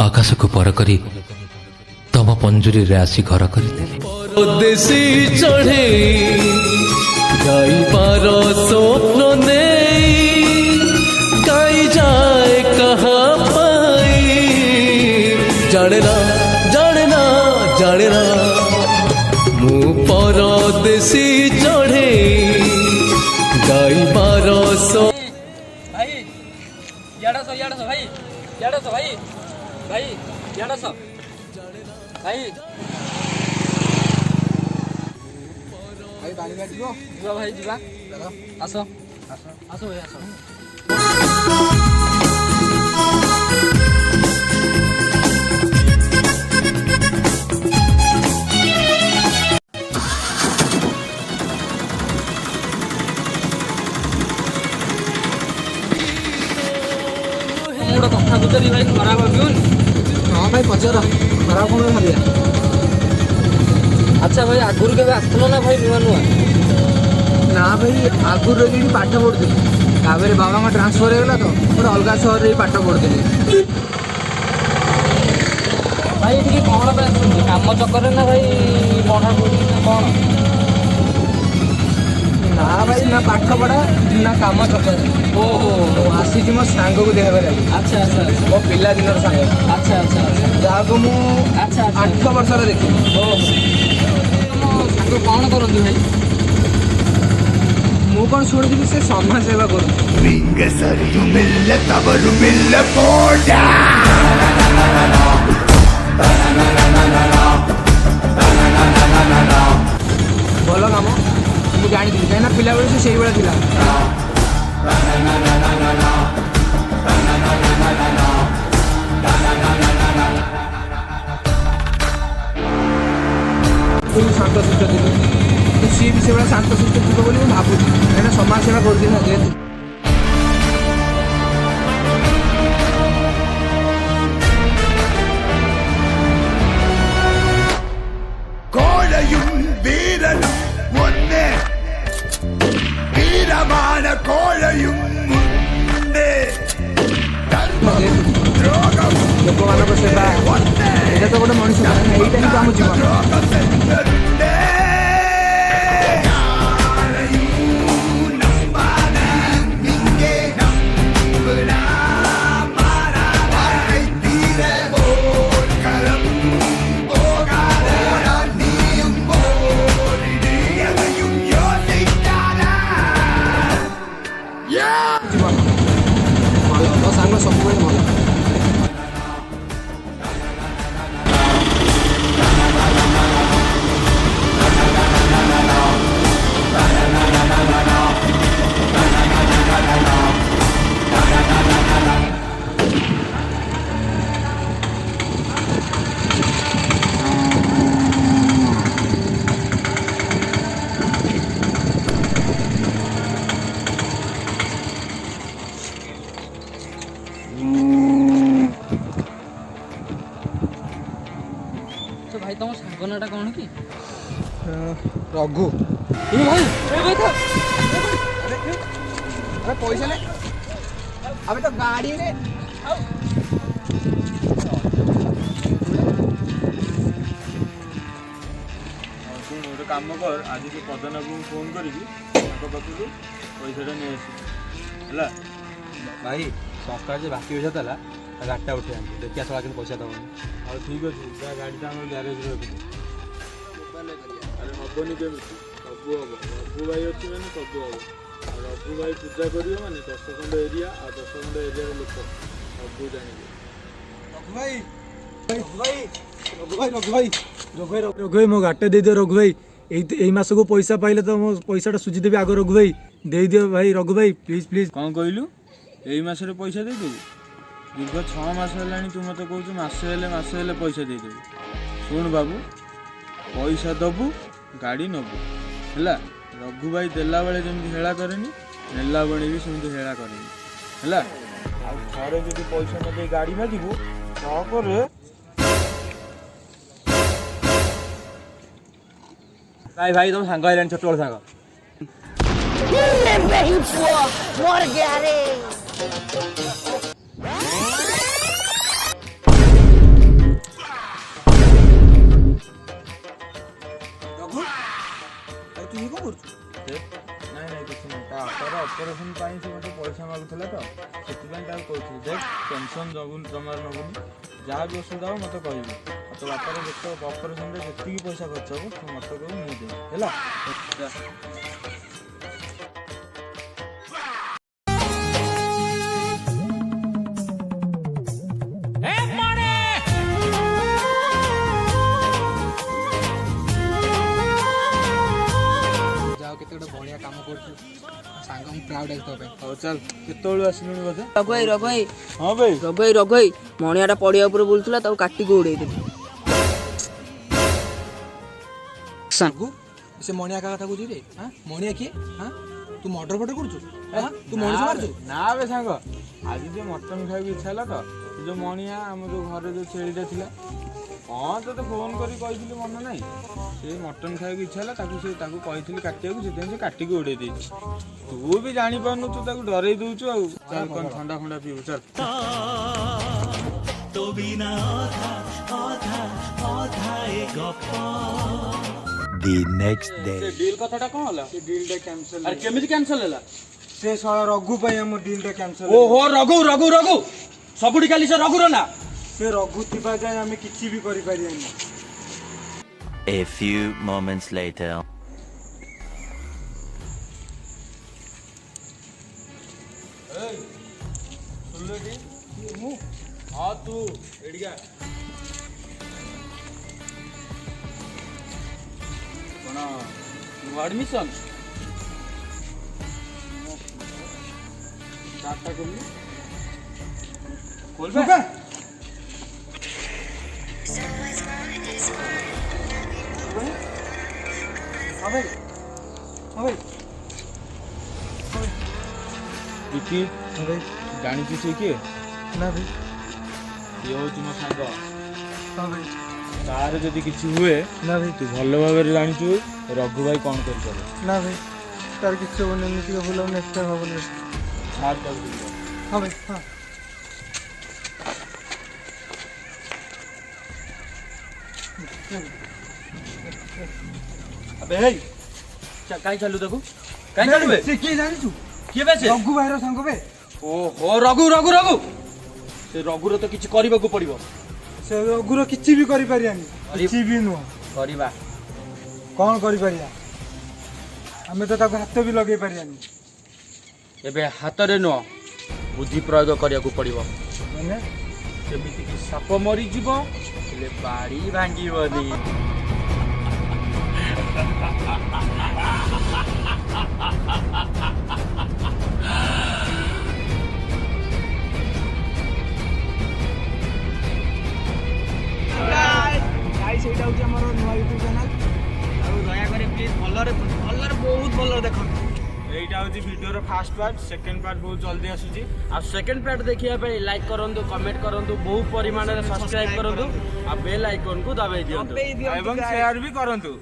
आकाश को पर करी तम पंजुरी रे आसी घर करदेली परदेसी चढ़े गाई पार स्वप्न नहीं गाई जाए कहाँ पाई जाने ना जाने ना जाने ना मु परदेसी चढ़े गाई पार भाई याडा सो भाई याडा सो भाई भाई याडा सो भाई भाई बाली बाली जीवा भाई जीवा आसो आसो भाई आसो मुड़ा कथा बुझी भाई खराब क्यों हाँ भाई पचार खराब कौन भाविया अच्छा भाई आगुरी के आसुन ना भाई नुआ नुआ ना भाई आगुरी रही पाठ पढ़ुली बाबा ट्रांसफर होगा तो गोटे अलग सहर पाठ पढ़ुली भाई ये कौन कम चक्कर ना भाई पढ़ा पढ़ी ना कौन ना भाई ना पाठ पढ़ा ना कम चक्कर ओहो आसी मो सांग को देखा अच्छा अच्छा मो पिला दिन सांग अच्छा अच्छा जहाँ को अच्छा 8 वर्ष देखी सांग कौन करती भाई मु कौन शुणी से समाज सेवा कर भल कम मुझे जानी कहीं पिला बेले से भाया था शांत शिष्ट थी सी भी से शांत शिष्ट थी बोली भावुँ कहीं समाज सेवा कर जेहतु लोक मान सेवा यहाँ तो गोटे मनुष्य यहाँ ही आम जीवन जीवन मो सांग सब भल तो भाई तुम सांग नाटा कौन कि रघु भाई अरे पैसा ले अबे तो गाड़ी ने गोटे कम कर आज से पदन को फोन करी पाखक पैसा नहीं है भाई संस्कार जो बाकी पैसा था गाड़ीटा उठे देखिए सला पैसा दबनी और ठीक अच्छे गाड़ी तो आम ग्यारेज रखी अरे हेनी केमी सब हम रघु भाई अच्छे मैंने सब हम रघु भाई पूजा कर मैंने 10 खंड एरिया और 10 खंड एरिया लोक सब जाने रघु भाई मो गाड़ीटा दे दियो रघु भाई यही मास को पैसा पाइले तो मो पैसाटा सुझीदेवी आग रघु भाई दे दियो भाई रघु भाई प्लीज प्लीज कौन कहलु यही मसरे पैसा देदेबू दीर्घ 6 मास है तू मत कौच मसे पैसा देदेबू शुण बाबू पैसा दबू गाड़ी नबू है रघु भाई देला बेले जमी हेला करेनि नेला बेले भी सेमती हेला करेनि है थे जो पैसा न दे गाड़ी मागू भाई भाई तुम सांग आइलानी छोट बड़ सांग मर गया रे ଅପରେସନ୍ ପାଇଁ ସେ ମୋତେ ପଇସା ମାଗୁଥିଲା ତ ସେଥିପାଇଁ ତାକୁ କହୁଥିଲି ଦେଖ ଟେନସନ୍ ଜମାରୁ ନେବୁନି ଯାହା ବି ଅସୁବିଧା ହେବ ମୋତେ କହିବୁ ଆଉ ତୋ ବାପାର ଯେତେ ଅପରେସନ୍ରେ ଯେତିକି ପଇସା ଖର୍ଚ୍ଚ ହେବ ତୁ ମୋତେ କହିବୁ ମୁଁ ଦେବି ହେଲା। ଯାଅ କେତେ ଗୋଟେ ବଢିଆ କାମ କରୁଛୁ ସାଙ୍ଗ ମୁଁ ପ୍ରାଉଡ୍ ଅଛି ତୋ ପାଇଁ। ହଉ ଚାଲ କେତେବେଳୁ ଆସିଲୁଣି ବୋଧେ? ରଘୁ ହଁ ଭାଇ ଭାଇ ମଣିଆଟା ପଡ଼ିଆ ଉପରେ ବୁଲୁଥିଲା ତାକୁ କାଟିକି ଉଡ଼େଇଦେଲି। ସାଙ୍ଗୁ ସେ ମଣିଆ କାହା କଥା କହୁଛୁ ରେ? ହଁ ମଣିଆ କିଏ? ହଁ ତୁ ମର୍ଡର ଫର୍ଡର କରୁଛୁ? ହଁ ତୁ ମଣିଷ ମାରୁଛୁ? ନା ବେ ସାଙ୍ଗ ଆଜି ଟିକେ ମଟନ୍ ଖାଇବାକୁ ଇଚ୍ଛା ହେଲା ତ ସେ ଯୋଉ ମଣିଆ ଆମ ଯୋଉ ଘରେ ଯୋଉ ଛେଳିଟା ଥିଲା ହଁ ତୋତେ ଫୋନ୍ କରି କହିଥିଲି ମନେ ନାହିଁ ସେ ମଟନ୍ ଖାଇବାକୁ ଇଚ୍ଛା ହେଲା ତାକୁ କହିଥିଲି କାଟିବାକୁ ସେଥିପାଇଁ ସେ କାଟିକି ଉଡ଼େଇ ଦେଇଛି। ତୁ ବି ଜାଣିପାରୁନୁ ତୁ ତାକୁ ଡରେଇ ଦଉଛୁ ଆଉ। ଚାଲ କଣ ଥଣ୍ଡା ଫଣ୍ଡା ପିଇବୁ ଚାଲ। The next day. ଡିଲ୍ କଥାଟା କଣ ହେଲା? ସେ ଡିଲ୍ଟା କ୍ୟାନ୍ସଲ୍। ଆରେ କେମିତି କ୍ୟାନ୍ସଲ ହେଲା? ସେ ଶଳା ରଘୁ ପାଇଁ ଆମ ଡିଲ୍ଟା କ୍ୟାନ୍ସଲ୍। ଓହୋ ରଘୁ ସବୁଠି ଖାଲି ସେ ରଘୁର ନା। ସେ ରଘୁ ଥିବା ଯାଏ ଆମେ କିଛି ବି କରିପାରିବାନି। A few moments later. ହଁ ତୁ ଏଡ଼ିକା କଣ ଆଡମିସନ ଚାରଟା କଲି ଖୋଲବା ବିକି ଜାଣିଛୁ ସେ କିଏ? ନା ଭାଇ। ଇଏ ହଉଛି ମୋ ସାଙ୍ଗ। ହଁ ଭାଇ। ତାର ଯଦି କିଛି ହୁଏ ନା ଭାଇ। ତୁ ଭଲ ଭାବରେ ଜାଣିଛୁ ରଘୁ ଭାଇ କଣ କରିପାରିବ। ନା ଭାଇ ତାର କିଛି ହବନି ଏମିତି ଭୁଲ ନେକ୍ସଟ ଟାଇମ୍ ହବନି। ଛାଡ଼ ତାକୁ। ହଁ ଭାଇ ହଁ। ଆବେ ହେଇ କାଇଁ ଚାଲୁ ତାକୁ କାଇଁ ଚାଲୁବେ? ସେ କିଏ ଜାଣିଛୁ? କିଏ ବେ ସେ? ରଘୁ ଭାଇର ସାଙ୍ଗ ବେ। ଓହୋ ରଘୁ ସେ ରଘୁର ତ କିଛି କରିବାକୁ ପଡିବ। ସେ ରଘୁର କିଛି ବି କରିପାରିବାନି। କିଛି ବି ନୁହଁ। କରିବା କଣ କରିପାରିବା? ଆମେ ତ ତାକୁ ହାତ ବି ଲଗେଇ ପାରିବାନି। ଏବେ ହାତରେ ନୁହଁ ବୁଦ୍ଧି ପ୍ରୟୋଗ କରିବାକୁ ପଡିବ। ମାନେ ଯେମିତି କି ସାପ ମରିଯିବ ହେଲେ ବାଡି ଭାଙ୍ଗିବନି। ସେଇଟା ହଉଛି ଆମର ନୂଆ ୟୁଟ୍ୟୁବ ଚ୍ୟାନେଲ। ଆଉ ଦୟାକରି ପ୍ଲିଜ ଭଲରେ ବହୁତ ଭଲରେ ଦେଖନ୍ତୁ। ଏଇଟା ହଉଛି ଭିଡ଼ିଓର ଫାର୍ଷ୍ଟ ପାର୍ଟ। ସେକେଣ୍ଡ ପାର୍ଟ ବହୁତ ଜଲ୍ଦି ଆସୁଛି। ଆଉ ସେକେଣ୍ଡ ପାର୍ଟ ଦେଖିବା ପାଇଁ ଲାଇକ୍ କରନ୍ତୁ, କମେଣ୍ଟ କରନ୍ତୁ, ବହୁ ପରିମାଣରେ ସବସ୍କ୍ରାଇବ କରନ୍ତୁ ଆଉ ବେଲ୍ ଆଇକନକୁ ଦବାଇ ଦିଅନ୍ତୁ ଏବଂ ସେୟାର ବି କରନ୍ତୁ।